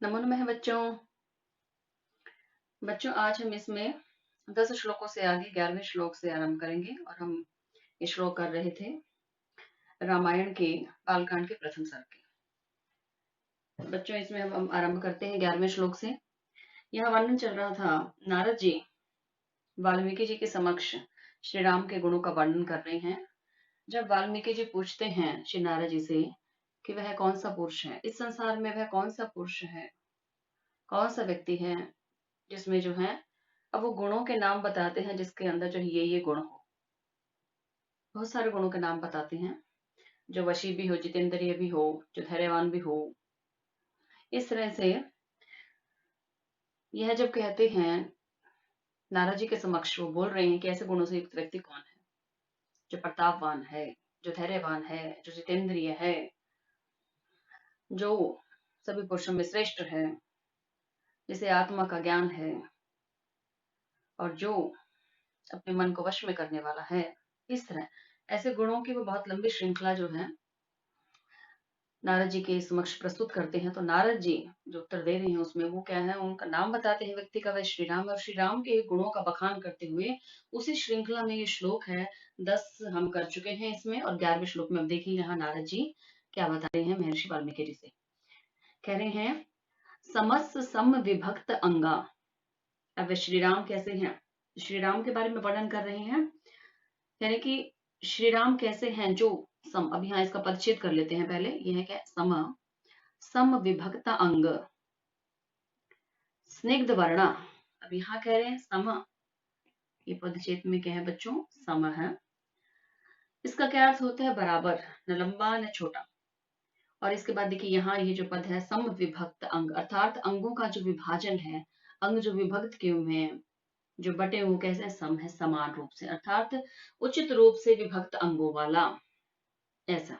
नमो नमः बच्चों। बच्चों आज हम इसमें 10 श्लोकों से आगे 11वें श्लोक से आरंभ करेंगे और हम ये श्लोक कर रहे थे रामायण के बालकांड के प्रथम सर्ग के। बच्चों इसमें हम आरंभ करते हैं 11वें श्लोक से। यहाँ वर्णन चल रहा था, नारद जी वाल्मीकि जी के समक्ष श्री राम के गुणों का वर्णन कर रहे हैं। जब वाल्मीकि जी पूछते हैं श्री नारद जी से कि वह कौन सा पुरुष है, इस संसार में वह कौन सा पुरुष है, कौन सा व्यक्ति है जिसमें जो है, अब वो गुणों के नाम बताते हैं जिसके अंदर जो ये गुण हो। बहुत सारे गुणों के नाम बताते हैं, जो वशी भी हो, जितेंद्रिय भी हो, जो धैर्यवान भी हो। इस तरह से यह जब कहते हैं नारद जी के समक्ष, वो बोल रहे हैं कि ऐसे गुणों से युक्त व्यक्ति कौन है, जो प्रतापवान है, जो धैर्यवान है, जो जितेंद्रिय है, जो सभी पुरुषों में श्रेष्ठ है, जिसे आत्मा का ज्ञान है और जो अपने मन को वश में करने वाला है। इस तरह ऐसे गुणों की वो बहुत लंबी श्रृंखला जो है नारद जी के समक्ष प्रस्तुत करते हैं। तो नारद जी जो उत्तर दे रहे हैं उसमें वो क्या है, उनका नाम बताते हैं व्यक्ति का, वह श्री राम, और श्री राम के गुणों का बखान करते हुए उसी श्रृंखला में ये श्लोक है। 10 हम कर चुके हैं इसमें, और 11वें श्लोक में अब देखिए यहाँ नारद जी क्या बता रहे हैं महर्षि वाल्मीकि जी से। कह रहे हैं समस्त सम विभक्त अंगा। अब श्री राम कैसे हैं, श्री राम के बारे में वर्णन कर रहे हैं। यानी कि श्री राम कैसे हैं, जो सम, अब यहाँ इसका परिच्छेद कर लेते हैं पहले। यह है क्या, सम सम विभक्त अंग, स्निग्ध वर्णा। अब यहाँ कह रहे हैं सम, ये पदच्छेद में क्या है बच्चों, सम है। इसका क्या अर्थ होता है, बराबर, न लंबा न छोटा। और इसके बाद देखिए यहाँ ये जो पद है सम विभक्त अंग, अर्थात अंगों का जो विभाजन है, अंग जो विभक्त क्यों हुए हैं, जो बटे हुए कैसे हैं, सम है, समान रूप से, अर्थात उचित रूप से विभक्त अंगों वाला। ऐसा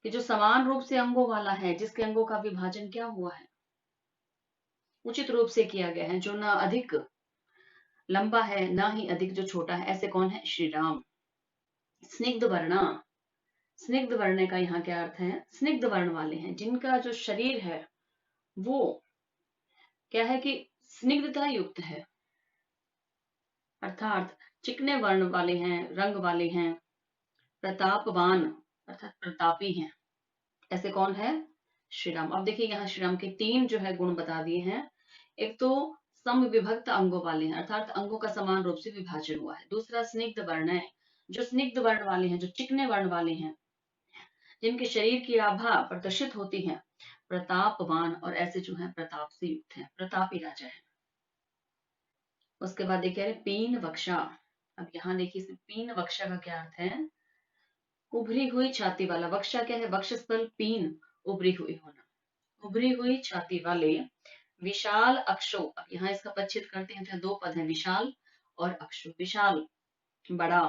कि जो समान रूप से अंगों वाला है, जिसके अंगों का विभाजन क्या हुआ है, उचित रूप से किया गया है, जो ना अधिक लंबा है ना ही अधिक जो छोटा है, ऐसे कौन है, श्री राम। स्निग्ध वर्णा, स्निग्ध वर्ण का यहाँ क्या अर्थ है, स्निग्ध वर्ण वाले हैं, जिनका जो शरीर है वो क्या है कि स्निग्धता युक्त है, अर्थात चिकने वर्ण वाले हैं, रंग वाले हैं, प्रतापवान अर्थात प्रतापी हैं। ऐसे कौन है, श्री राम। अब देखिए यहाँ श्री राम के 3 जो है गुण बता दिए हैं। एक तो सम विभक्त अंगों वाले हैं, अर्थात अंगों का समान रूप से विभाजन हुआ है। दूसरा स्निग्ध वर्ण है, जो स्निग्ध वर्ण वाले हैं, जो चिकने वर्ण वाले हैं, जिनके शरीर की आभा प्रदर्शित होती है। प्रतापवान, और ऐसे जो है प्रताप से युक्त है, प्रतापी राजा है। उसके बाद देखिए पीन वक्षा। अब यहाँ देखिए पीन वक्षा का क्या अर्थ है, उभरी हुई छाती वाला। वक्षा क्या है, वक्षस्थल, पीन उभरी हुई होना, उभरी हुई छाती वाले। विशाल अक्षो, अब यहाँ इसका परिच्छेद करते हैं तो 2 पद हैं, विशाल और अक्षो। विशाल बड़ा,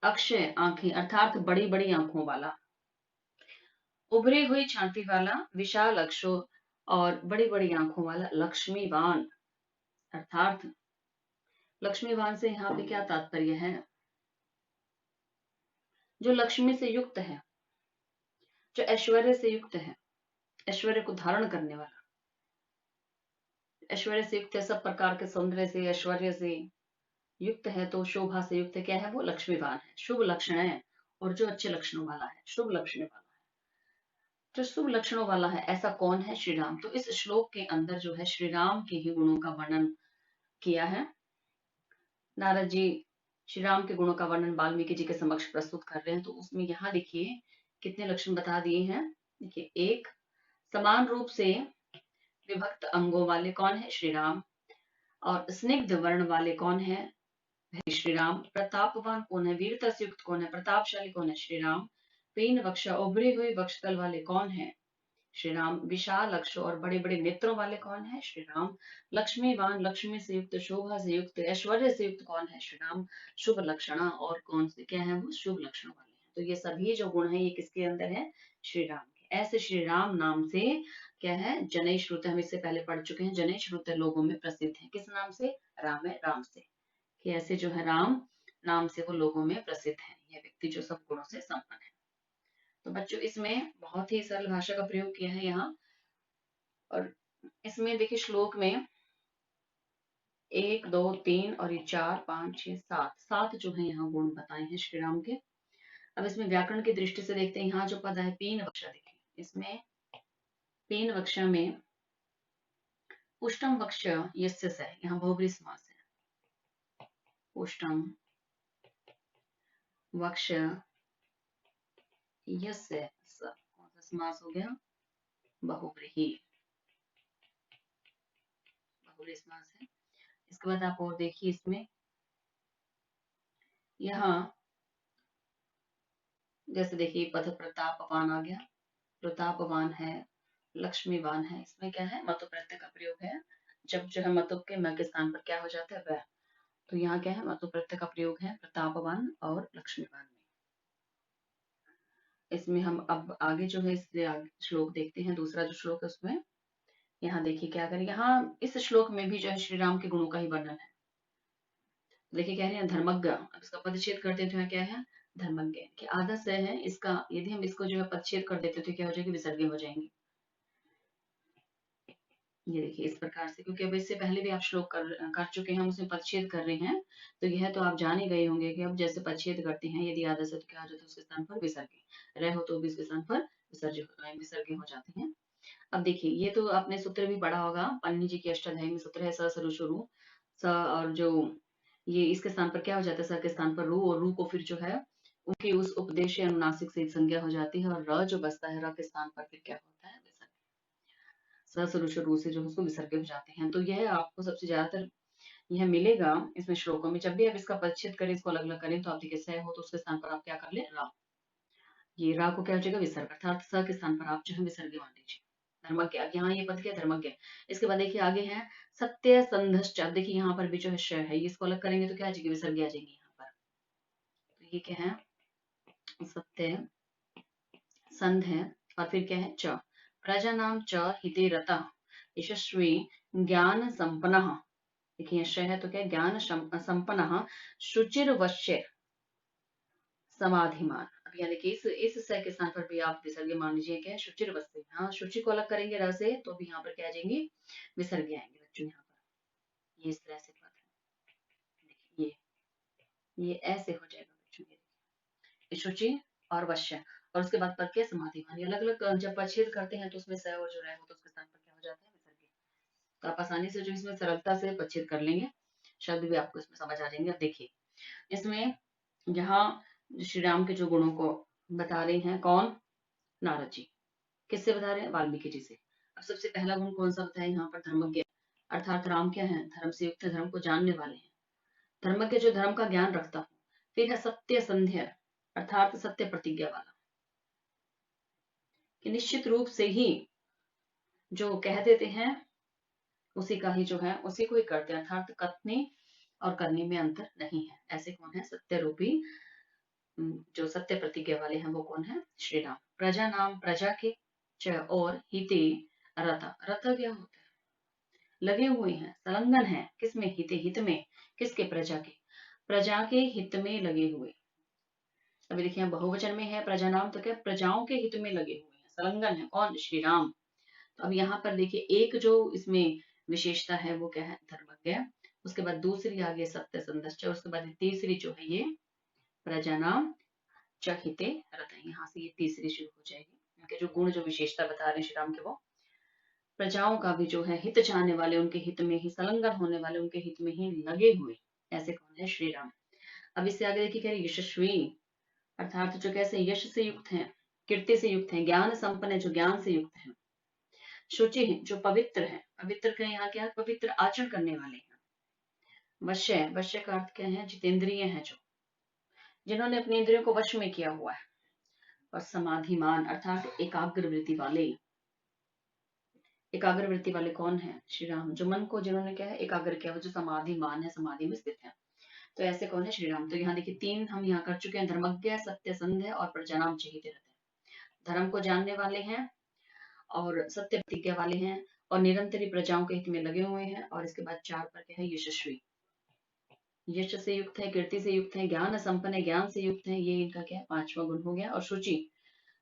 अक्षय आंखें, अर्थात बड़ी बड़ी आंखों वाला। उभरी हुई छाती वाला, विशाल अक्षो और बड़ी बड़ी आंखों वाला, लक्ष्मीवान। अर्थात लक्ष्मीवान से यहाँ पे क्या तात्पर्य है, जो लक्ष्मी से युक्त है, जो ऐश्वर्य से युक्त है, ऐश्वर्य को धारण करने वाला, ऐश्वर्य से युक्त है, सब प्रकार के सौंदर्य से, ऐश्वर्य से युक्त है, तो शोभा से युक्त है, क्या है वो, लक्ष्मीवान है, शुभ लक्षण है, और जो अच्छे लक्षणों वाला है, शुभ लक्षण वाला, जो शुभ लक्षणों वाला है, ऐसा कौन है, श्री राम। तो इस श्लोक के अंदर जो है श्री राम के ही गुणों का वर्णन किया है। नारद जी श्री राम के गुणों का वर्णन वाल्मीकि जी के समक्ष प्रस्तुत कर रहे हैं। तो उसमें यहाँ देखिए कितने लक्षण बता दिए हैं। देखिए, एक, समान रूप से विभक्त अंगों वाले कौन है, श्री राम। और स्निग्ध वर्ण वाले कौन है, श्री राम। प्रतापवान कौन है, वीरता से युक्त कौन है, प्रतापशाली कौन है, श्री राम। तीन वक्ष, उभरी हुई वक्षतल वाले कौन है, श्री राम। विशाल लक्ष्य और बड़े बड़े नेत्रों वाले कौन है, श्री राम। लक्ष्मीवान, लक्ष्मी से युक्त, शोभा से युक्त, ऐश्वर्य से युक्त कौन है, श्री राम। शुभ लक्षणा, और कौन से क्या है वो, शुभ लक्षण वाले हैं। तो ये सभी जो गुण है ये किसके अंदर है, श्री राम के। ऐसे श्री राम नाम से क्या है, जनै श्रुत, हम इससे पहले पढ़ चुके हैं, जनै श्रुत लोगों में प्रसिद्ध है। किस नाम से, राम है, राम से, कि ऐसे जो है राम नाम से वो लोगों में प्रसिद्ध है, यह व्यक्ति जो सब गुणों से संपन्न है। तो बच्चों इसमें बहुत ही सरल भाषा का प्रयोग किया है यहाँ। और इसमें देखिए श्लोक में 1 2 3 और ये 4 5 6 7 7 जो है यहाँ गुण बताए हैं श्री राम के। अब इसमें व्याकरण की दृष्टि से देखते हैं, यहाँ जो पद है पीन वक्षा, देखिए इसमें पीन वक्षा में पुष्टम वक्ष यस्य से, यहाँ बहुब्री समास है। पुष्टम वक्ष यस्य स, कौन सा समास हो गया? बहुब्रीहि, बहुब्री समास है। इसके बाद आप और देखिए इसमें यहाँ जैसे देखिए पद प्रतापवान आ गया, प्रतापवान है, लक्ष्मीवान है। इसमें क्या है? मतु प्रत्यय का प्रयोग है। जब जो है मतु के म के स्थान पर क्या हो जाता है? वह। तो यहाँ क्या है? मतु प्रत्यय का प्रयोग है प्रतापवान और लक्ष्मीवान में। इसमें हम अब आगे जो है इससे श्लोक देखते हैं। दूसरा जो श्लोक है उसमें यहाँ देखिए क्या करें, यहाँ इस श्लोक में भी जो है श्री राम के गुणों का ही वर्णन है। देखिए कह रहे हैं धर्मज्ञ, अब इसका पदच्छेद कर देते हैं, क्या है? धर्मज्ञ कि आधा से है इसका, यदि हम इसको जो है पदच्छेद कर देते तो क्या हो जाएगी? विसर्ग हो जाएंगी। ये देखिए इस प्रकार से, क्योंकि अब इससे पहले भी आप श्लोक कर चुके हैं, हम उसमें पदच्छेद कर रहे हैं, तो यह तो आप जान ही गए होंगे कि अब जैसे पदच्छेद करते हैं यदि आधा से तो क्या हो जाता है? उसके स्थान पर विसर्ग, रह हो तो भी इसके स्थान पर विसर्ग हो जाते हैं। अब देखिए ये तो आपने सूत्र भी पढ़ा होगा, पन्नी जी की अष्टाध्यायी में सूत्र है स सरु शुरु स, और जो ये इसके स्थान पर क्या हो जाता है? स के स्थान पर रू, और रू को फिर जो है उनकी उस उपदेश अनुनासिक से संज्ञा हो जाती है, और र जो बचता है र के स्थान पर फिर क्या होता है? विसर्ग। स सरु शुरु से जो उसको विसर्ग हो जाते हैं। तो यह आपको सबसे ज्यादातर यह मिलेगा इसमें श्लोकों में। जब भी आप इसका परिच्छेद करें, इसको अलग अलग करें, तो आप देखिए स हो तो उसके स्थान पर आप क्या कर ले? रा। ये रा को क्या हो जाएगा? विसर्ग, अर्थात स के स्थान पर आप जो है विसर्ग मान लीजिए। धर्मज्ञ, यहाँ ये पद क्या? धर्मज्ञ। इसके बाद देखिए आगे है सत्य संधश्च। अब देखिए यहाँ पर भी जो है श है, इसको अलग करेंगे तो क्या आ जाएगी? विसर्ग आ जाएंगे यहाँ पर। तो ये क्या है? सत्य संध है, और फिर क्या है? च। प्रजा नाम च हिते रतः यशस्वी ज्ञान संपन्नः। देखिए श है तो क्या? ज्ञान संपन्नः शुचिर्वश्य समाधिमान। अब यहाँ देखिए इस स के स्थान पर भी आप विसर्ग मान लीजिए, क्या है? शुचिर्वश्य। हाँ, शुचि को अलग करेंगे र से तो भी यहाँ पर क्या आ जाएंगे? विसर्ग आएंगे बच्चों यहाँ पर। ये इस तरह से बात है। देखिए ये ऐसे हो जाएगा बच्चों, ये शुचि और वश्य, और उसके बाद पर क्या? समाधिमान। अलग अलग जब परिच्छेद करते हैं तो उसमें स और जो रह हो तो उसके स्थान पर क्या हो जाता है? विसर्ग। तो आप आसानी से जो इसमें सरलता से परिच्छेद कर लेंगे, शब्द भी आपको इसमें समझ आ जाएंगे। अब देखिए इसमें यहाँ श्री राम के जो गुणों को बता रहे हैं कौन? नारद जी। किससे बता रहे हैं? वाल्मीकि जी से। अब सबसे पहला गुण कौन सा बताया यहाँ पर? धर्मज्ञ, अर्थात राम क्या है? धर्म से युक्त, धर्म को जानने वाले हैं। धर्मज्ञ जो धर्म का ज्ञान रखता हो। फिर है सत्य संध्य, अर्थात सत्य प्रतिज्ञा वाला, कि निश्चित रूप से ही जो कह देते हैं उसी का ही जो है उसी को ही करते हैं, अर्थात कथने और करने में अंतर नहीं है। ऐसे कौन है? सत्य रूपी जो सत्य प्रतिज्ञा वाले हैं वो कौन है? श्री राम। प्रजा नाम, प्रजा के च और हिते रथ, रथ क्या होता है? लगे हुए हैं, संलग्न है, किसमें? हिते, हित में, किसके? प्रजा के, प्रजा के हित में लगे हुए। अभी देखिए बहुवचन में है प्रजा नाम, तो क्या? प्रजाओं के हित में लगे हुए हैं, संलग्न है, कौन? श्री राम। तो अब यहाँ पर देखिए एक जो इसमें विशेषता है वो क्या है? धर्मज्ञ। उसके बाद दूसरी आगे सत्य संदश्च, उसके बाद तीसरी जो है ये प्रजा नाम चहिते रथ, यहाँ से ये तीसरी शुरू हो जाएगी। उनके जो गुण, जो विशेषता बता रहे हैं श्री राम के, वो प्रजाओं का भी जो है हित चाहने वाले, उनके हित में ही संलग्न होने वाले, उनके हित में ही लगे हुए, ऐसे कौन है? श्री राम। अब इससे आगे देखिए कह रहे यशस्वी, अर्थात जो कैसे? यश से युक्त है, कीर्ति से युक्त है, ज्ञान संपन्न है, जो ज्ञान से युक्त है, शुचि है, जो पवित्र है, पवित्र का यहाँ क्या? पवित्र आचरण करने वाले हैं। वश्य, वश्य का अर्थ क्या है? जितेंद्रिय है, जो जिन्होंने अपने इंद्रियों को वश में किया हुआ है। और समाधिमान, अर्थात एकाग्र वृत्ति वाले। एकाग्र वृत्ति वाले कौन है? श्री राम। जो मन को जिन्होंने क्या है? एकाग्र किया, वो जो समाधिमान है, समाधि में स्थित है। तो ऐसे कौन है? श्री राम। तो यहाँ देखिए तीन हम यहाँ कर चुके हैं, धर्मज्ञ, सत्य संध्य और प्रजानाम चहिते रहते हैं। धर्म को जानने वाले हैं और सत्य प्रतिज्ञा वाले हैं और निरंतर ही प्रजाओं के हित में लगे हुए हैं। और इसके बाद 4 पर क्या है? यशस्वी, यश से युक्त है, कीर्ति से युक्त है, ज्ञान संपन्न है, ज्ञान से युक्त है, ये इनका क्या है? 5वां गुण हो गया। और शुचि,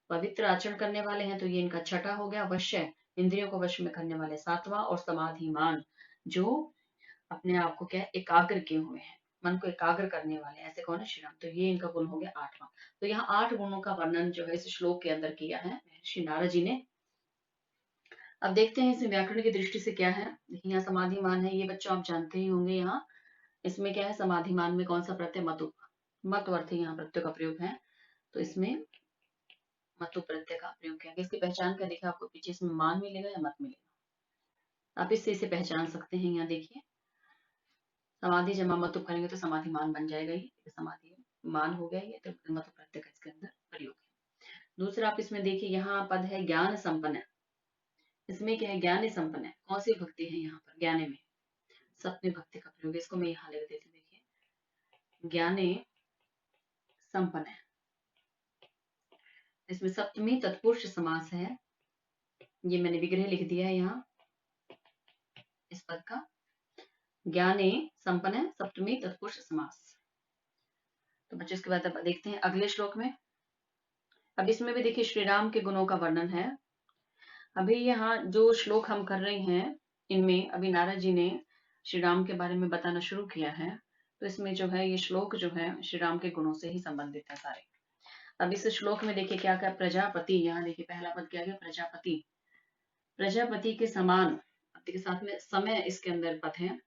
पवित्र आचरण करने वाले हैं तो ये इनका छठा हो गया। वश्य, इंद्रियों को वश में करने वाले सातवां। और समाधिमान, जो अपने आप को क्या है, एकाग्र किए हुए हैं, मन को एकाग्र करने वाले, ऐसे कौन है, श्री राम। तो ये इनका गुण हो गया आठवां। तो यहाँ 8 गुणों का वर्णन जो है इस श्लोक के अंदर किया है महर्षि नारद जी ने। अब देखते हैं इसमें व्याकरण की दृष्टि से क्या है। देखिए यहाँ समाधिमान है, ये बच्चों आप जानते ही होंगे। यहाँ इसमें क्या है, समाधिमान में कौन सा प्रत्यय, मतु, मत अर्थ यहाँ प्रत्यय का प्रयोग है। तो इसमें मतु प्रत्यय का प्रयोग किया गया। इसकी पहचान क्या, देखिए आपको पीछे इसमें मान मिलेगा या मत मिलेगा, आप इससे इसे पहचान सकते हैं। यहाँ देखिए समाधि जमा मतु करेंगे तो समाधि मान बन जाएगा, ही समाधि मान हो गया ये, तो मतु प्रत्यय का इसके अंदर प्रयोग है। दूसरा आप इसमें देखिए यहाँ पद है ज्ञान संपन्न। इसमें क्या है, ज्ञान संपन्न है, कौन सी भक्ति है यहाँ पर, ज्ञाने में सप्तमी भक्ति का प्रयोग है। इसको मैं यहाँ लिख देती हूँ, देखिए ज्ञाने संपन्न है। इसमें सप्तमी तत्पुरुष समास है, ये मैंने विग्रह लिख दिया है यहाँ इस पद का। ज्ञाने संपन्न है, सप्तमी तत्पुरुष समास। तो बच्चों इसके बाद अब देखते हैं अगले श्लोक में। अब इसमें भी देखिए श्री राम के गुणों का वर्णन है। अभी यहाँ जो श्लोक हम कर रहे हैं, इनमें अभी नारद जी ने श्री राम के बारे में बताना शुरू किया है। तो इसमें जो है ये श्लोक जो है श्री राम के गुणों से ही संबंधित है सारे। अब इस श्लोक में देखिए क्या क्या, प्रजापति, यहाँ देखिए पहला पद क्या गया, प्रजापति, प्रजापति के समान। अब देखिए साथ में समय इसके अंदर पद है।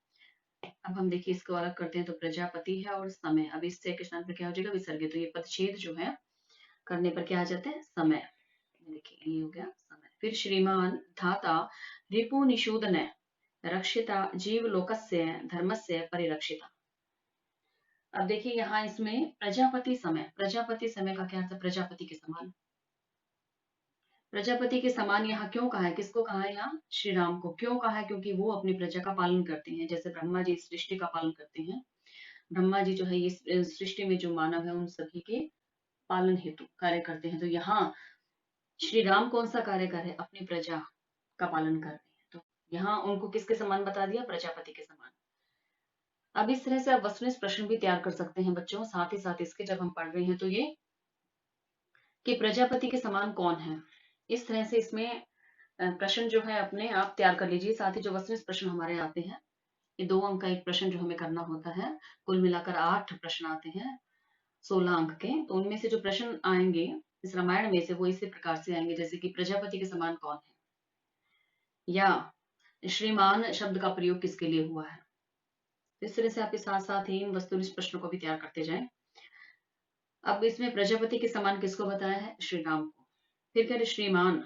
अब हम देखिए इसको अलग करते हैं, तो प्रजापति है और समय। अब इससे के स्थान पर क्या हो जाएगा, विसर्ग। तो ये पदच्छेद जो है करने पर क्या आ जाते हैं, समय। देखिए ये हो गया समय। फिर श्रीमान धाता रिपु निषूदन रक्षिता जीव लोकस्य धर्मस्य परिरक्षिता। अब देखिए यहाँ इसमें प्रजापति समय, प्रजापति समय का क्या अर्थ है, प्रजापति के समान। प्रजापति के समान यहाँ क्यों कहा है, किसको कहा है यहाँ, श्री राम को। क्यों कहा है, क्योंकि वो अपनी प्रजा का पालन करते हैं, जैसे ब्रह्मा जी सृष्टि का पालन करते हैं। ब्रह्मा जी जो है ये सृष्टि में जो मानव है उन सभी के पालन हेतु कार्य करते हैं। तो यहाँ श्री राम कौन सा कार्य कर रहे हैं, अपनी प्रजा का पालन कर रहे हैं। तो यहाँ उनको किसके समान बता दिया, प्रजापति के समान। अब इस तरह से आप वस्तुनिष्ठ प्रश्न भी तैयार कर सकते हैं बच्चों, साथ ही साथ इसके जब हम पढ़ रहे हैं तो ये कि प्रजापति के समान कौन है, इस तरह से इसमें प्रश्न जो है अपने आप तैयार कर लीजिए। साथ ही जो वस्तुनिष्ठ प्रश्न हमारे आते हैं, ये 2 अंक का एक प्रश्न जो हमें करना होता है, कुल मिलाकर 8 प्रश्न आते हैं 16 अंक के। तो उनमें से जो प्रश्न आएंगे इस रामायण में से, वो इसी प्रकार से आएंगे, जैसे कि प्रजापति के समान कौन है, या श्रीमान शब्द का प्रयोग किसके लिए हुआ है। इस तरह से आपके साथ साथ ही इन वस्तुनिष्ठ प्रश्नों को भी तैयार करते जाएं। अब इसमें प्रजापति के समान किसको बताया है, श्री राम को। फिर कह रहे श्रीमान,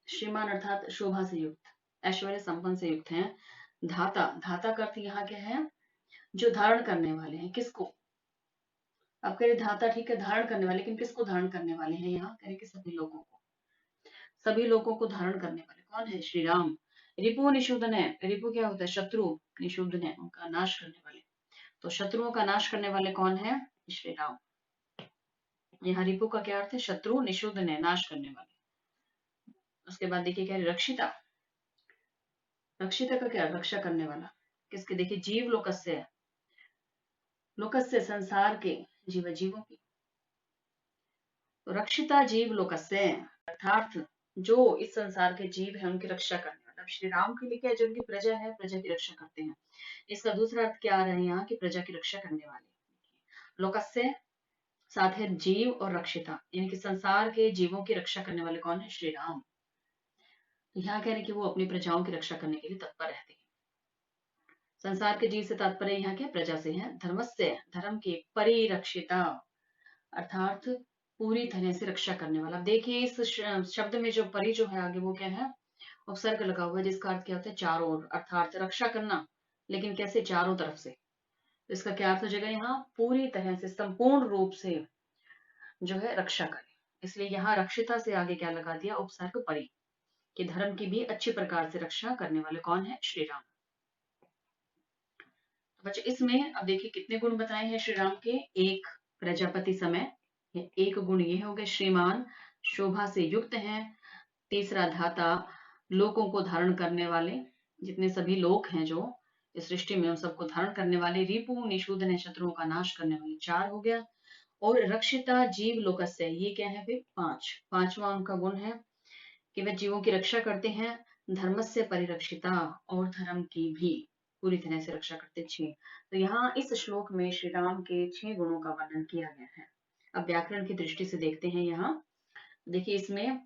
श्रीमान अर्थात शोभा से युक्त, ऐश्वर्य संपन्न से युक्त हैं। धाता, धाता का अर्थ यहाँ क्या है, जो धारण करने वाले हैं, किसको। अब कह रहे धाता, ठीक है, धारण करने वाले, लेकिन किसको धारण करने वाले हैं, यहाँ कह रहे कि सभी लोगों को, सभी लोगों को धारण करने वाले कौन है, श्री राम। रिपु निषूदन है, रिपु क्या होता है, शत्रु, निषूदन है उनका नाश करने वाले। तो शत्रुओं का नाश करने वाले कौन है, श्री राम। यहाँ रिपु का क्या अर्थ है, शत्रु, निषूदन है नाश करने वाले। उसके बाद देखिए क्या है, रक्षिता, रक्षिता का क्या, रक्षा करने वाला, किसके, देखिए जीव लोकस्य, लोकस्य संसार के, जीव जीवों की। तो रक्षिता जीव लोकस्य अर्थात जो इस संसार के जीव है उनकी रक्षा करने वाला। अब श्री राम के लिए क्या है, जो उनकी प्रजा है, प्रजा की रक्षा करते हैं। इसका दूसरा अर्थ क्या आ रहा है यहाँ, की प्रजा की रक्षा करने वाले। लोकस्य साथ है जीव और रक्षिता, यानी कि संसार के जीवों की रक्षा करने वाले कौन है, श्री राम। यहाँ कह रहे कि वो अपनी प्रजाओं की रक्षा करने के लिए तत्पर रहते हैं। संसार के जीव से तात्पर्य यहाँ के प्रजा से है। धर्मस्य, धर्म की, परिरक्षिता अर्थात पूरी तरह से रक्षा करने वाला। देखिए इस शब्द में जो परि जो है आगे वो क्या है, उपसर्ग लगा हुआ है, जिसका अर्थ क्या होता है, चारों ओर, अर्थात रक्षा करना, लेकिन कैसे, चारों तरफ से। तो इसका क्या अर्थ हो जाएगा, यहाँ पूरी तरह से, संपूर्ण रूप से जो है रक्षा करे। इसलिए यहाँ रक्षिता से आगे क्या लगा दिया, उपसर्ग परि, कि धर्म की भी अच्छी प्रकार से रक्षा करने वाले कौन है, श्री राम। तो बच्चों इसमें अब देखिए कितने गुण बताए हैं श्री राम के, एक प्रजापति समय, एक गुण ये हो गए श्रीमान, शोभा से युक्त हैं। तीसरा धाता, लोगों को धारण करने वाले, जितने सभी लोग हैं जो इस सृष्टि में उन सबको धारण करने वाले। रिपु निषूदन है, शत्रुओं का नाश करने वाले, 4 हो गया। और रक्षिता जीव लोकस्य, ये क्या है फिर पांचवा उनका गुण है कि वे जीवों की रक्षा करते हैं। धर्मस्य परिरक्षिता, और धर्म की भी पूरी तरह से रक्षा करते। 6, तो यहाँ इस श्लोक में श्री राम के 6 गुणों का वर्णन किया गया है। अब व्याकरण की दृष्टि से देखते हैं। यहाँ देखिए, इसमें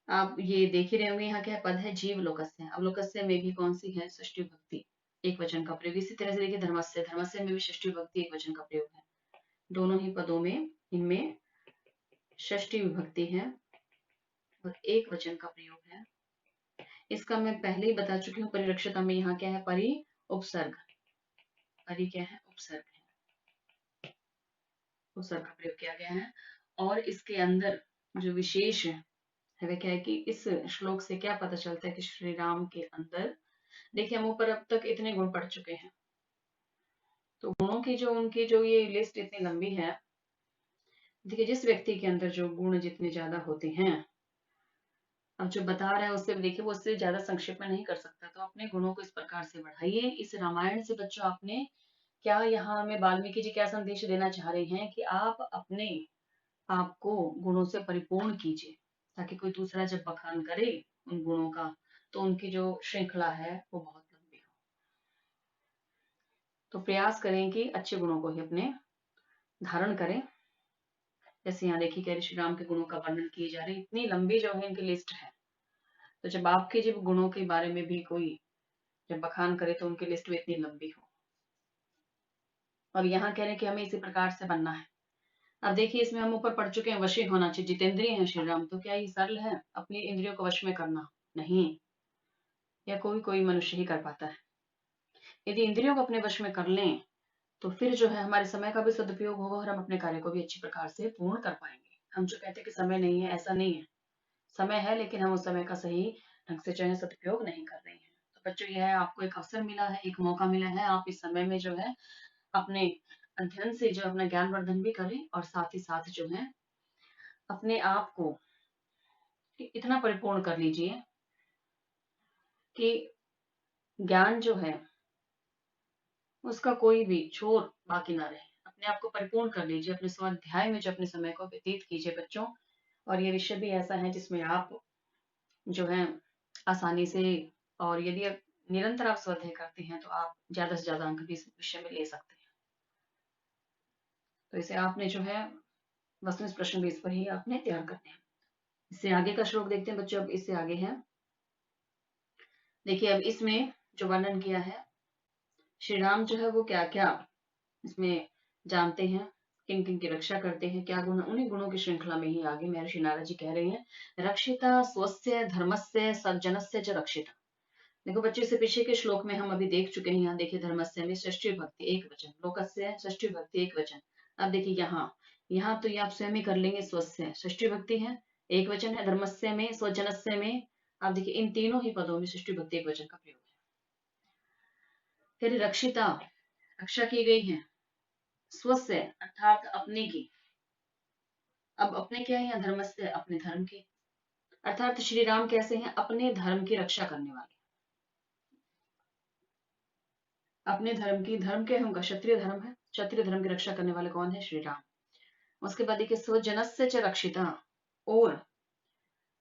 आप ये देख ही रहे होंगे, यहाँ क्या पद है, जीव लोकस्य। अब लोकस्य में भी कौन सी है, षष्ठी विभक्ति एक वचन का प्रयोग। इसी तरह से देखिए धर्मस्य, धर्मस्य में भी षष्ठी विभक्ति एक वचन का प्रयोग है। दोनों ही पदों में इनमें षष्ठी विभक्ति है और एक वचन का प्रयोग है। इसका मैं पहले ही बता चुकी हूँ। परिरक्षिता में यहाँ क्या है, परि उपसर्ग, परि क्या है, उपसर्ग है, उपसर्ग का प्रयोग किया गया है। और इसके अंदर जो विशेष है वह क्या है कि इस श्लोक से क्या पता चलता है कि श्री राम के अंदर, देखिए हम ऊपर अब तक इतने गुण पढ़ चुके हैं, तो गुणों की जो उनकी जो ये लिस्ट इतनी लंबी है। देखिए जिस व्यक्ति के अंदर जो गुण जितने ज्यादा होते हैं, अब जो बता रहा है उससे देखिए वो उससे ज्यादा संक्षेप में नहीं कर सकता, तो अपने गुणों को इस प्रकार से बढ़ाइए। इस रामायण से बच्चों आपने क्या, यहाँ हमें वाल्मीकि जी क्या संदेश देना चाह रहे हैं कि आप अपने आप को गुणों से परिपूर्ण कीजिए, ताकि कोई दूसरा जब बखान करे उन गुणों का, तो उनकी जो श्रृंखला है वो बहुत लंबी हो। तो प्रयास करें कि अच्छे गुणों को ही अपने धारण करें। जैसे यहाँ देखिए कह रहे श्री राम के गुणों का वर्णन किए जा रहे, इतनी लंबी जो है इनकी लिस्ट है। तो जब आपके जब गुणों के बारे में भी कोई जब बखान करे तो उनकी लिस्ट भी इतनी लंबी हो। और यहाँ कह रहे हैं कि हमें इसी प्रकार से बनना है। अब देखिए इसमें हम ऊपर पढ़ चुके हैं वशी होना चाहिए, जितेंद्रिय है श्री राम, तो क्या ये सरल है अपनी इंद्रियों को वश में करना? नहीं, या कोई कोई मनुष्य ही कर पाता है। यदि इंद्रियों को अपने वश में कर लें तो फिर जो है हमारे समय का भी सदुपयोग होगा और हम अपने कार्य को भी अच्छी प्रकार से पूर्ण कर पाएंगे। हम जो कहते हैं कि समय नहीं है, ऐसा नहीं है, समय है, लेकिन हम उस समय का सही ढंग से जो है सदुपयोग नहीं कर रहे हैं। तो बच्चों यह है, आपको एक अवसर मिला है, एक मौका मिला है, आप इस समय में जो है अपने अध्ययन से जो अपना ज्ञान वर्धन भी करें और साथ ही साथ जो है अपने आप को इतना परिपूर्ण कर लीजिए कि ज्ञान जो है उसका कोई भी छोर बाकी ना रहे। अपने आप को परिपूर्ण कर लीजिए, अपने स्वाध्याय में जो अपने समय को व्यतीत कीजिए बच्चों। और ये विषय भी ऐसा है जिसमें आप जो है आसानी से, और यदि आप निरंतर आप स्वाध्याय करते हैं तो आप ज्यादा से ज्यादा अंक भी इस विषय में ले सकते हैं। तो इसे आपने जो है वस्तु प्रश्न भी इस पर ही आपने तैयार करने हैं। इससे आगे का श्लोक देखते हैं बच्चों। अब इससे आगे है, देखिए अब इसमें जो वर्णन किया है श्री राम जो है वो क्या क्या इसमें जानते हैं, किन किन की रक्षा करते हैं, क्या गुण, उन्हीं गुणों की श्रृंखला में ही आगे महर्षि नारद जी कह रहे हैं, रक्षिता स्वस्य धर्मस्य सज्जनस्य च रक्षिता। देखो बच्चों से पीछे के श्लोक में हम अभी देख चुके हैं। यहाँ देखिए धर्मस्य में षष्ठी विभक्ति एक वचन, लोकस्य षष्ठी विभक्ति एक वचन। अब देखिए यहाँ तो ये आप स्वयं ही कर लेंगे, स्वस्य षष्ठी विभक्ति है एक वचन है, धर्मस्य में स्वजनस्य में, आप देखिए इन तीनों ही पदों में षष्ठी विभक्ति एक वचन का प्रयोग है। फिर रक्षिता, रक्षा की गई है, स्वस्य अर्थात अपने की। अब अपने क्या है यहाँ, धर्मस्य अपने धर्म की, अर्थात श्री राम कैसे हैं, अपने धर्म की रक्षा करने वाले। अपने धर्म की, धर्म क्या है उनका, क्षत्रिय धर्म है, क्षत्रिय धर्म की रक्षा करने वाले कौन है, श्री राम। उसके बाद देखिए स्वजनस्य च रक्षिता, और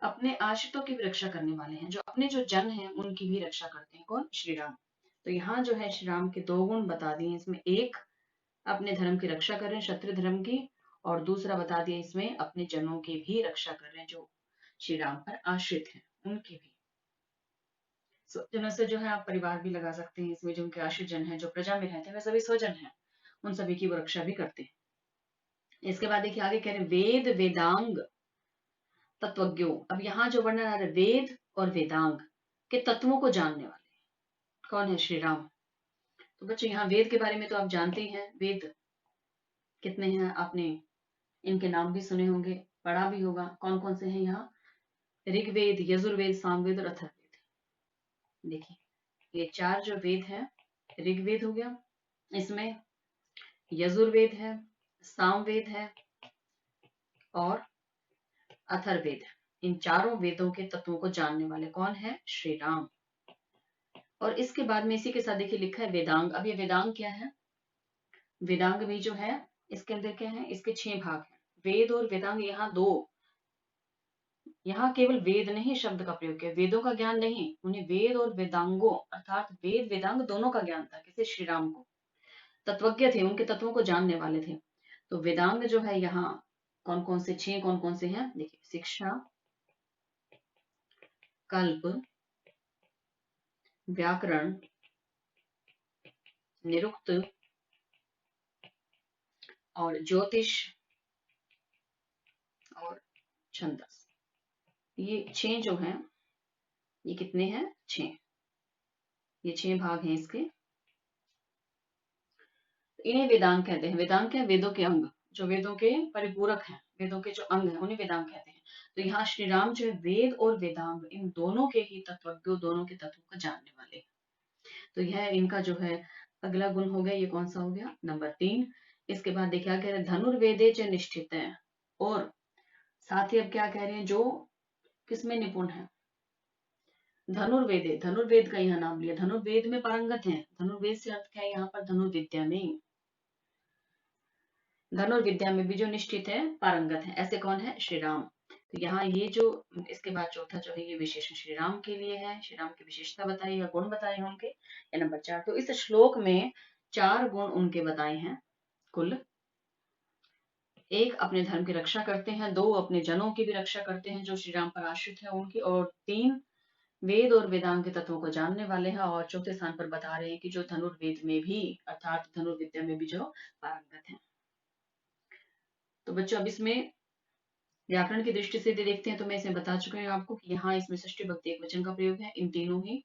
अपने आश्रितों की भी रक्षा करने वाले हैं, जो अपने जो जन हैं उनकी भी रक्षा करते हैं, कौन, श्री राम। तो यहाँ जो है श्री राम के दो गुण बता दिए इसमें, एक अपने धर्म की रक्षा कर रहे हैं क्षत्रिय धर्म की, और दूसरा बता दिया इसमें अपने जनों की भी रक्षा कर रहे हैं जो श्री राम पर आश्रित हैं उनकी भी। स्वजनों से जो है आप परिवार भी लगा सकते हैं इसमें, जो उनके आश्रित जन है जो प्रजा में रहते हैं वे सभी स्वजन हैं, उन सभी की वो रक्षा भी करते हैं। इसके बाद देखिए आगे कह रहे हैं वेद वेदांग तत्वज्ञो। अब यहाँ जो वर्णन आ रहा है वेद और वेदांग के तत्वों को जानने वाले कौन है, श्री राम। तो बच्चों यहाँ वेद के बारे में तो आप जानते ही हैं, वेद कितने हैं, आपने इनके नाम भी सुने होंगे, पढ़ा भी होगा, कौन कौन से हैं यहाँ, ऋग्वेद, यजुर्वेद, सामवेद और अथर्ववेद। देखिए ये चार जो वेद हैं, ऋग्वेद हो गया, इसमें यजुर्वेद है, सामवेद है और अथर्ववेद है। इन चारों वेदों के तत्वों को जानने वाले कौन है, श्री राम। और इसके बाद में इसी के साथ देखिए लिखा है वेदांग। अब ये वेदांग क्या है, वेदांग भी जो है इसके अंदर क्या है, इसके 6 भाग हैं। वेद और वेदांग यहाँ 2, यहाँ केवल वेद नहीं शब्द का प्रयोग किया, वेदों का ज्ञान नहीं, उन्हें वेद और वेदांगों अर्थात वेद वेदांग दोनों का ज्ञान था। किसे? श्री राम को। तत्वज्ञ थे, उनके तत्वों को जानने वाले थे। तो वेदांग जो है यहाँ कौन कौन से 6 कौन कौन से हैं देखिए, शिक्षा, कल्प, व्याकरण, निरुक्त और ज्योतिष और छंदस। ये 6 जो हैं, ये कितने हैं? 6। ये 6 भाग हैं इसके। इन्हें वेदांग कहते हैं। वेदांग क्या? वेदों के अंग, जो वेदों के परिपूरक हैं, वेदों के जो अंग हैं उन्हें वेदांग कहते हैं। तो यहाँ श्री राम जो है वेद और वेदांग इन दोनों के ही तत्वज्ञ, दोनों के तत्वों को जानने वाले हैं। तो यह इनका जो है अगला गुण हो गया। ये कौन सा हो गया? नंबर 3। इसके बाद देखिए क्या कह रहे हैं, धनुर्वेदे च निष्ठित है। और साथ ही अब क्या कह रहे हैं, जो किसमें निपुण है? धनुर्वेदे, धनुर्वेद का यहाँ नाम लिया, धनुर्वेद में पारंगत है। धनुर्वेद से अर्थ क्या है यहाँ पर? धनुर्विद्या में, धनुर्विद्या में भी जो निष्ठित है, पारंगत है। ऐसे कौन है? श्री राम। तो यहाँ ये जो इसके बाद चौथा जो है ये विशेषण श्री राम के लिए है। श्री राम की विशेषता बताई या गुण बताए हैं उनके, या नंबर 4। तो इस श्लोक में 4 गुण उनके बताए हैं कुल। 1 अपने धर्म की रक्षा करते हैं, 2 अपने जनों की भी रक्षा करते हैं जो श्री राम पर आश्रित है उनकी, और 3 वेद और वेदांग के तत्वों को जानने वाले हैं। और चौथे स्थान पर बता रहे हैं कि जो धनुर्वेद में भी अर्थात धनुर्विद्या में भी जो पारंगत है। तो बच्चों अब इसमें व्याकरण की दृष्टि से देखते हैं, तो मैं इसमें बता चुका हूँ आपको कि यहाँ इसमें षष्ठी विभक्ति एकवचन का प्रयोग है इन तीनों ही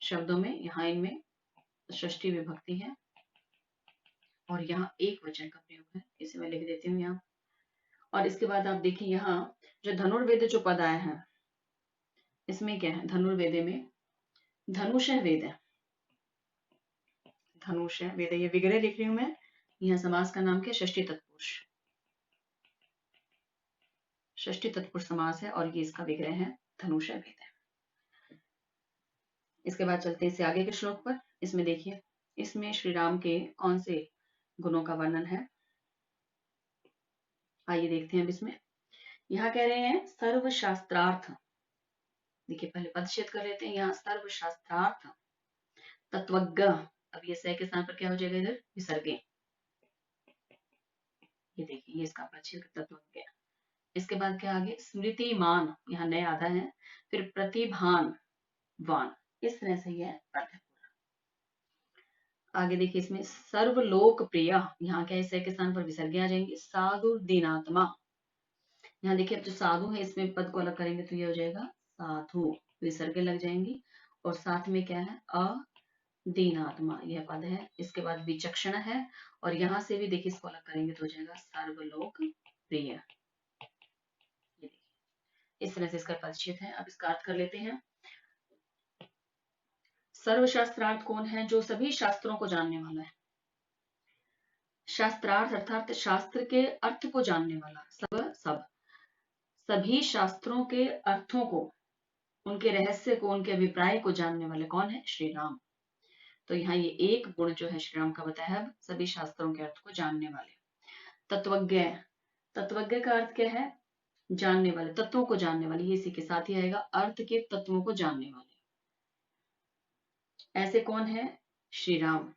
शब्दों में। यहाँ इनमें षष्ठी विभक्ति है और यहाँ एक वचन का प्रयोग है, इसे मैं लिख देती हूँ यहाँ। और इसके बाद आप देखिए यहाँ जो धनुर्वेद जो पद आए हैं, इसमें क्या है? धनुर्वेद में धनुष वेद है, धनुष वेद, ये विग्रह लिख रही हूँ मैं। यहाँ समास का नाम क्या? षष्ठी तत्पुरुष, षष्ठी तत्पुरुष समास है और ये इसका विग्रह है, धनुष वेद है। इसके बाद चलते हैं इसे आगे के श्लोक पर। इसमें देखिए, इसमें श्री राम के कौन से गुणों का वर्णन है, आइए देखते हैं अब इसमें। यहाँ कह रहे हैं सर्वशास्त्रार्थ, देखिए पहले पदच्छेद कर लेते हैं। यहाँ सर्वशास्त्रार्थ तत्वज्ञ, अब ये सह के स्थान पर क्या हो जाएगा? इधर विसर्गे, ये देखिए ये इसका पदच्छेद तत्वज्ञ। इसके बाद क्या आगे? स्मृतिमान, यहाँ नया आधा है, फिर प्रतिभान वान, इस तरह से यह अर्थ है। आगे देखिए इसमें सर्वलोक प्रिय, यहाँ क्या है? सह के स्थान पर विसर्गे आ जाएंगे। साधु दीनात्मा, यहाँ देखिए अब जो साधु है इसमें पद को अलग करेंगे तो ये हो जाएगा साधु, विसर्गे लग जाएंगी। और साथ में क्या है? अदीनात्मा, यह पद है। इसके बाद विचक्षण है, और यहाँ से भी देखिए इसको अलग करेंगे तो हो जाएगा सर्वलोक प्रिय। इस तरह से इसका पदच्छेद है। अब इसका अर्थ कर लेते हैं। सर्वशास्त्रार्थ कौन है? जो सभी शास्त्रों को जानने वाला है। शास्त्रार्थ अर्थात शास्त्र के अर्थ को जानने वाला, सब सभी शास्त्रों के अर्थों को, उनके रहस्य को, उनके अभिप्राय को जानने वाले कौन है? श्री राम। तो यहाँ ये एक गुण जो है श्री राम का बताया है, सभी शास्त्रों के अर्थ को जानने वाले। तत्वज्ञ, तत्वज्ञ का अर्थ क्या है? जानने वाले, तत्वों को जानने वाले, ये इसी के साथ ही आएगा, अर्थ के तत्वों को जानने वाले। ऐसे कौन है? श्री राम।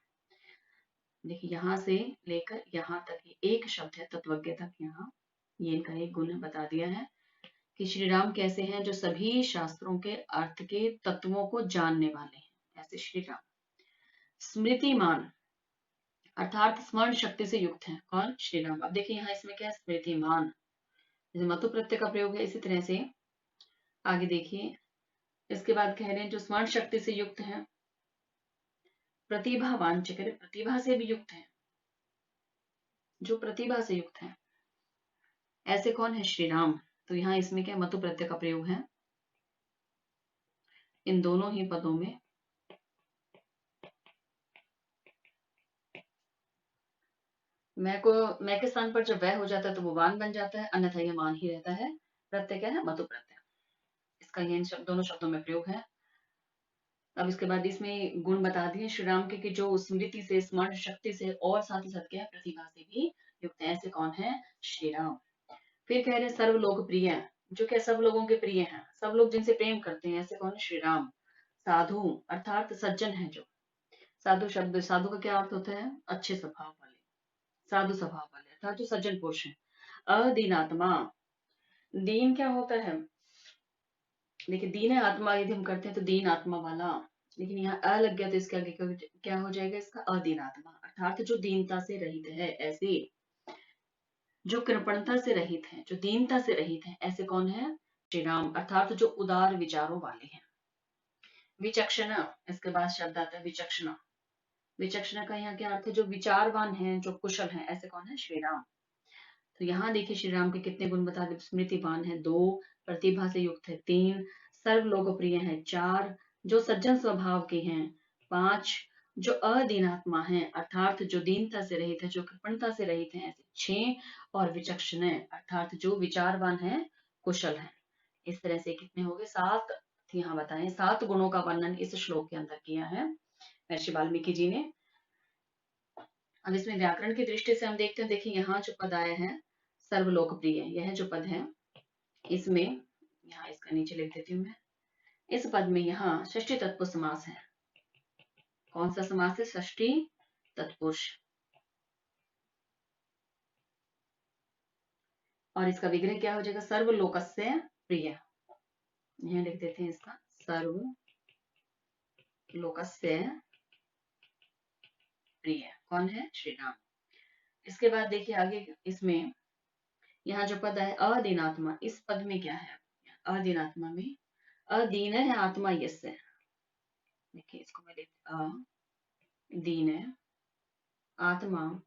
देखिए यहाँ से लेकर यहाँ तक एक शब्द है तत्वज्ञ तक, यहाँ ये इनका एक गुण बता दिया है कि श्री राम कैसे हैं? जो सभी शास्त्रों के अर्थ के तत्वों को जानने वाले हैं, ऐसे श्री राम। स्मृतिमान अर्थात स्मरण शक्ति से युक्त है, कौन? श्री राम। अब देखिए यहाँ इसमें क्या है? स्मृतिमान, जैसे मतु प्रत्यय का प्रयोग है, इसी तरह से आगे देखिए। इसके बाद कह रहे हैं जो स्मरण शक्ति से युक्त है, प्रतिभावान, प्रतिभा से भी युक्त है, जो प्रतिभा से युक्त है, ऐसे कौन है? श्री राम। तो यहाँ इसमें क्या? मतु प्रत्यय का प्रयोग है इन दोनों ही पदों में। मैं के स्थान पर जब वह हो जाता है तो वो वान बन जाता है, अन्यथा यह मान ही रहता है। प्रत्यय क्या है? मतु प्रत्यय, इसका ये इन दोनों शब्दों में प्रयोग है। अब इसके बाद इसमें गुण बता दिए श्री राम के कि जो स्मृति से, स्मरण शक्ति से और साथ ही साथ क्या है? प्रतिभा से भी युक्त है, ऐसे कौन है? श्री राम। फिर कह रहे हैं सर्व लोकप्रिय, जो क्या सब लोगों के प्रिय हैं, सब लोग जिनसे प्रेम करते हैं, ऐसे कौन है? श्री राम। साधु अर्थात सज्जन है जो, साधु शब्द, साधु का क्या अर्थ होता है? अच्छे स्वभाव वाले, साधु स्वभाव वाले अर्थात जो सज्जन पुरुष है। अदीनात्मा, दीन क्या होता है? देखिए दीन है आत्मा, यदि हम करते हैं तो दीन आत्मा वाला, लेकिन यहाँ अ लग गया तो इसके आगे क्या हो जाएगा? इसका अदीन आत्मा अर्थात जो दीनता से रहित है, ऐसे जो कृपणता से रहित है, जो दीनता से रहित है, ऐसे कौन है? श्री राम अर्थात जो उदार विचारों वाले हैं। विचक्षणा, इसके बाद शब्द आता है विचक्षणा। विचक्षणा का यहाँ क्या अर्थ है? जो विचारवान है, जो कुशल है, ऐसे कौन है? श्री राम। तो यहाँ देखिए श्री राम के कितने गुण बता दे। स्मृतिवान है 2, प्रतिभा से युक्त है 3, सर्व लोकप्रिय है 4, जो सज्जन स्वभाव के हैं 5, जो अदीनात्मा है अर्थात जो दीनता से रहित है, जो कृपणता से रहित है, ऐसे 6, और विचक्षण है अर्थात जो विचारवान है, कुशल है। इस तरह से कितने हो गए? 7 यहाँ बताएं। 7 गुणों का वर्णन इस श्लोक के अंदर किया है महर्षि वाल्मीकि जी ने। अब इसमें व्याकरण की दृष्टि से हम देखते हैं, देखिए यहाँ जो पद आया है सर्वलोकप्रिय, यह जो पद है इसमें, यहाँ इसका नीचे लिख देती हूँ मैं, इस पद में यहाँ षष्ठी तत्पुरुष समास है। कौन सा समास है? षष्ठी तत्पुरुष। और इसका विग्रह क्या हो जाएगा? सर्वलोकस्य प्रिय। यहाँ लिख देते हैं इसका, सर्वलोकस्य प्रिय कौन है? श्री राम। इसके बाद देखिए आगे इसमें, यहाँ जो पद है अदीनात्मा, इस पद में क्या है? अदीनात्मा में अदीन है आत्मा यस्य, देखिए इसको मैं लिख, अदीन है आत्मा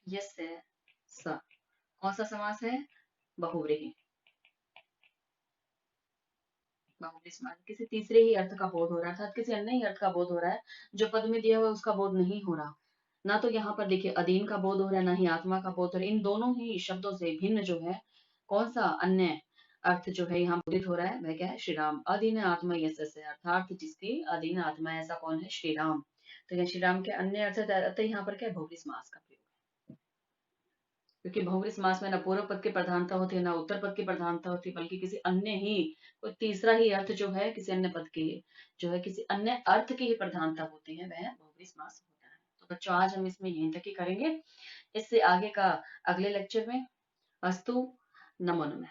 यस्य स, कौन सा समास है? बहुव्रीहि। बहुव्रीहि समास, किसी तीसरे ही अर्थ का बोध हो रहा है, अर्थात किसी अन्य ही अर्थ का बोध हो रहा है, जो पद में दिया हुआ उसका बोध नहीं हो रहा। ना तो यहाँ पर देखिए अधीन का बोध हो रहा है, ना ही आत्मा का बोध हो रहा है। इन दोनों ही शब्दों से भिन्न जो है, कौन सा अन्य अर्थ जो है यहाँ बोधित हो रहा है, वह क्या है? श्री राम। अधीन आत्मा यस्य से अर्थात जिसकी अधीन आत्मा है, ऐसा कौन है? श्री राम। तो यहाँ श्री राम के अन्य अर्थ यहाँ पर क्या है? बहुव्रीहि समास का प्रयोग, क्योंकि बहुव्रीहि समास में ना पूर्व पद की प्रधानता होती है, ना उत्तर पद की प्रधानता होती है, बल्कि किसी अन्य ही, कोई तीसरा ही अर्थ जो है किसी अन्य पद की, जो है किसी अन्य अर्थ की ही प्रधानता होती है, वह बहुव्रीहि समास होता है। तो बच्चों आज हम इसमें यहीं तक ही करेंगे, इससे आगे का अगले लेक्चर में। अस्तु, नमो नमः।